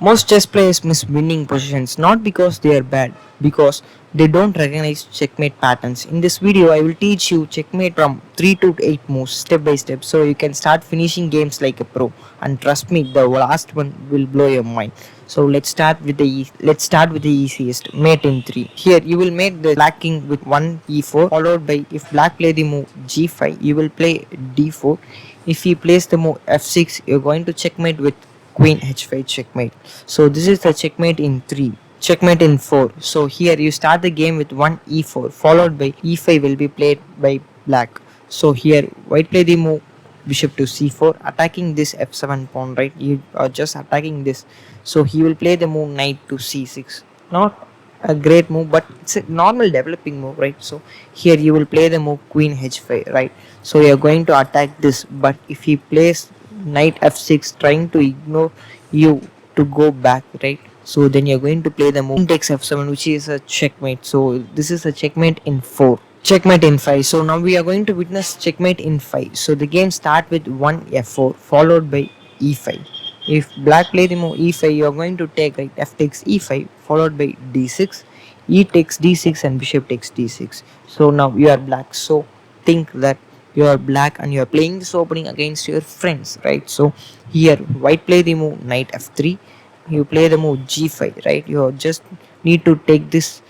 Most chess players miss winning positions not because they are bad, because they don't recognize checkmate patterns. In this video, I will teach you checkmate from 3 to 8 moves step by step so you can start finishing games like a pro. And trust me, the last one will blow your mind. So let's start with the easiest, mate in 3. Here you will mate the black king with 1 e4 followed by, if black play the move g5, you will play d4. If he plays the move f6, you're going to checkmate with queen h5 checkmate. So this is the checkmate in 3. Checkmate in 4. So here you start the game with 1 e4 followed by e5 will be played by black. So here white play the move bishop to c4 attacking this f7 pawn, right? You are just attacking this. So he will play the move knight to c6. Not a great move, but it's a normal developing move, right? So here you will play the move queen h5, right? So you are going to attack this, but if he plays knight f6 trying to ignore you to go back, right? So then you're going to play the move takes f7, which is a checkmate. So this is a checkmate in 4. Checkmate in 5. So now we are going to witness checkmate in 5. So the game start with 1 f4 followed by e5. If black play the move e5, you are going to take, right, f takes e5 followed by d6, e takes d6 and bishop takes d6. So now you are black. So think that you are black and you are playing this opening against your friends, right? So here white play the move knight f3, you play the move g5, right? You just need to take this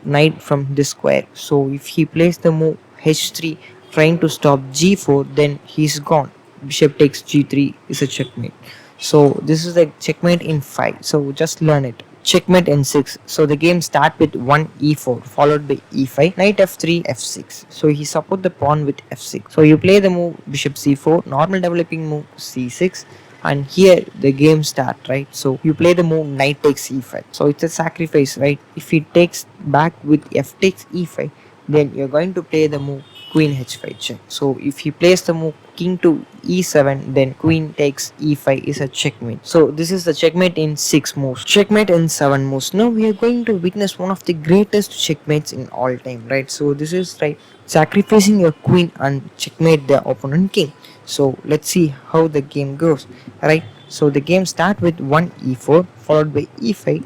knight from this square. So if he plays the move h3 trying to stop g4, then he's gone. Bishop takes g3 is a checkmate. So this is the checkmate in 5. So just learn it. Checkmate in 6. So the game start with 1 e4 followed by e5, knight f3, f6. So he support the pawn with f6. So you play the move bishop c4, normal developing move c6, and here the game start, right? So you play the move knight takes e5. So it's a sacrifice, right? If he takes back with f takes e5, then you're going to play the move queen h5 check. So if he plays the move king to e7, then queen takes e5 is a checkmate. So this is the checkmate in 6 moves. Checkmate in 7 moves. Now we are going to witness one of the greatest checkmates in all time, right? So this is, right, sacrificing your queen and checkmate the opponent king. So let's see how the game goes, right? So the game start with 1 e4 followed by e5,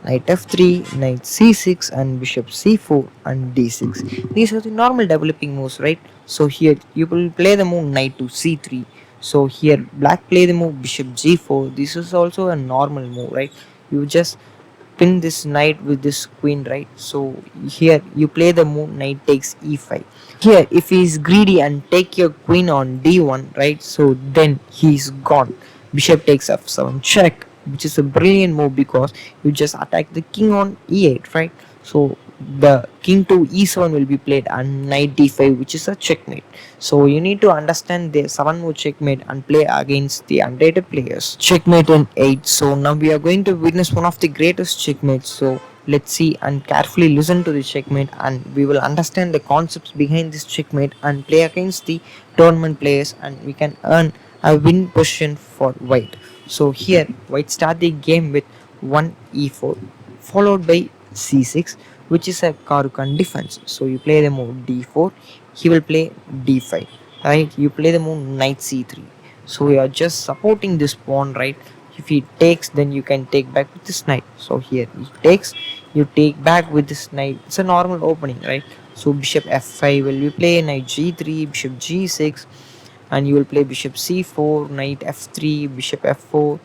knight f3, knight c6 and bishop c4 and d6. These are the normal developing moves, right? So here you will play the move knight to c3. So here black play the move bishop g4. This is also a normal move, right? You just pin this knight with this queen, right? So here you play the move knight takes e5. Here if he is greedy and take your queen on d1, right? So then he is gone. Bishop takes f7 check, which is a brilliant move because you just attack the king on e8, right? So the king to e7 will be played and knight d5, which is a checkmate. So you need to understand the 7 move checkmate and play against the unrated players. Checkmate in 8. So now we are going to witness one of the greatest checkmates. So let's see and carefully listen to the checkmate, and we will understand the concepts behind this checkmate and play against the tournament players, and we can earn a win position for white. So here white start the game with 1 e4 followed by c6, which is a Karukan defense. So you play the move d4, he will play d5, right? You play the move knight c3. So you are just supporting this pawn, right? If he takes, then you can take back with this knight. So here he takes, you take back with this knight. It's a normal opening, right? So bishop f5 will you play knight g3, bishop g6, and you will play bishop c4, knight f3, bishop f4,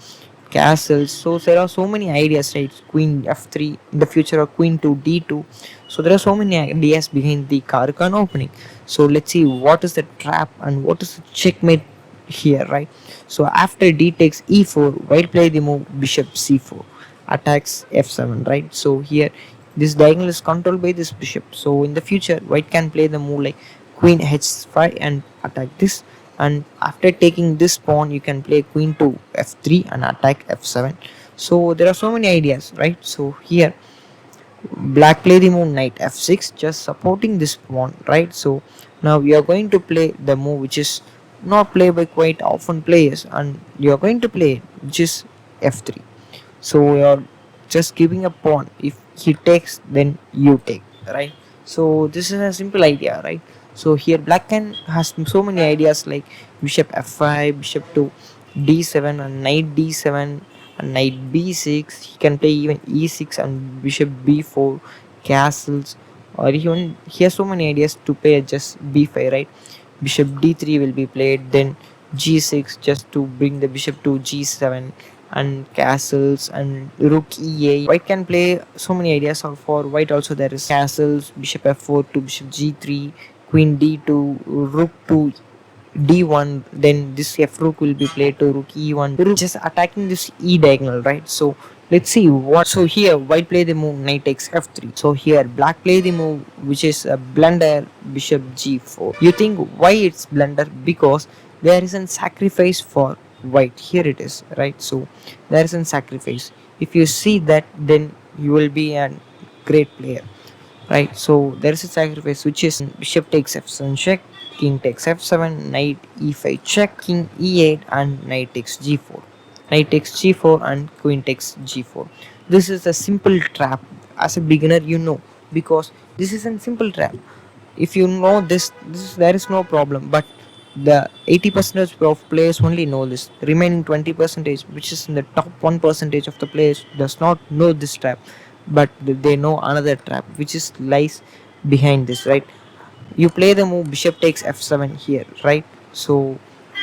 castles. So there are so many ideas, right? Queen f3 in the future, or queen to d2. So there are so many ideas behind the Karakan opening. So let's see what is the trap and what is the checkmate here, right? So after d takes e4, white play the move bishop c4, attacks f7, right? So here this diagonal is controlled by this bishop. So in the future, white can play the move like queen h5 and attack this, and after taking this pawn you can play queen to f3 and attack f7. So there are so many ideas, right? So here black play the move knight f6, just supporting this pawn, right? So now we are going to play the move which is not played by quite often players, and you are going to play it, which is f3. So we are just giving a pawn. If he takes, then you take, right? So this is a simple idea, right? So here black can has so many ideas like bishop f5, bishop to d7 and knight d7, and knight b6. He can play even e6 and bishop b4, castles, or even he has so many ideas to play just b5, right? Bishop d3 will be played, then g6 just to bring the bishop to g7, and castles and rook e8. White can play so many ideas for white also. There is castles, bishop f4 to bishop g3, queen d2, rook to d1, then this f rook will be played to rook e1, rook just attacking this e diagonal, right? So let's see what. So here white play the move knight takes f3. So here black play the move which is a blunder, bishop g4. You think why it's blunder? Because there is a sacrifice for white. Here it is, right? So there is a sacrifice. If you see that, then you will be a great player, right? So there is a sacrifice which is bishop takes f7 check, king takes f7, knight e5 check, king e8, and knight takes g4. Knight takes g4 and queen takes g4. This is a simple trap. As a beginner, you know, because this is a simple trap. If you know this there is no problem. But the 80% of players only know this. Remaining 20%, which is in the top 1% of the players, does not know this trap, but they know another trap which is lies behind this, right? You play the move bishop takes f7 here, right? So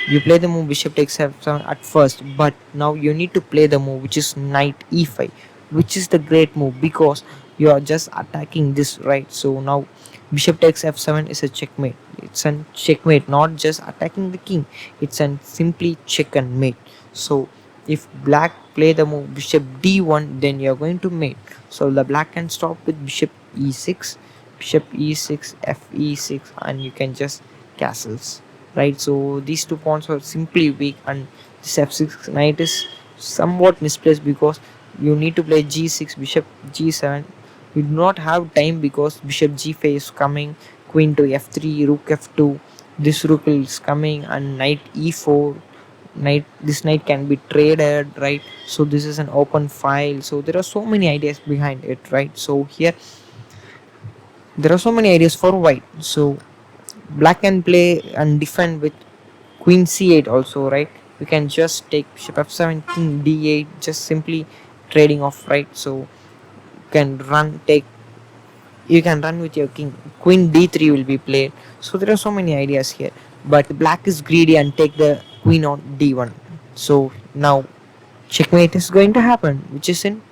you play the move bishop takes f7 at first, but now you need to play the move which is knight e5, which is the great move because you are just attacking this, right? So now bishop takes f7 is a checkmate. It's a checkmate, not just attacking the king. It's a simply check and mate. So if black play the move bishop d1, then you're going to mate. So the black can stop with bishop e6, bishop e6, f e6, and you can just castles, right? So these two pawns are simply weak, and this f6 knight is somewhat misplaced because you need to play g6, bishop g7. You do not have time because bishop g5 is coming, queen to f3, rook f2, this rook is coming, and knight e4. This knight can be traded, right? So this is an open file. So there are so many ideas behind it, right? So here there are so many ideas for white. So black can play and defend with queen c8 also, right? You can just take bishop f7, king d8, just simply trading off, right? So you can run with your king, queen d3 will be played. So there are so many ideas here, but black is greedy and take the queen on d1. So now checkmate is going to happen, which is in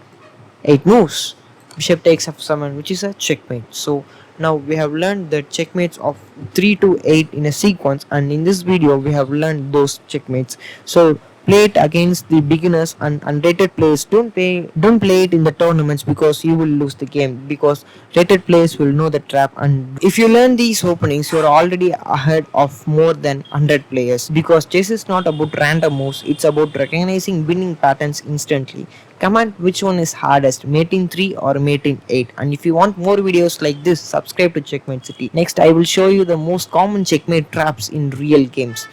8 moves. Bishop takes f7, which is a checkmate. So now we have learned the checkmates of 3 to 8 in a sequence, and in this video we have learned those checkmates. So play it against the beginners and unrated players. Don't play it in the tournaments because you will lose the game, because rated players will know the trap. And if you learn these openings, you are already ahead of more than 100 players, because chess is not about random moves, it's about recognizing winning patterns instantly. Comment which one is hardest, mate in 3 or mate in 8. And if you want more videos like this, subscribe to Checkmate City. Next I will show you the most common checkmate traps in real games.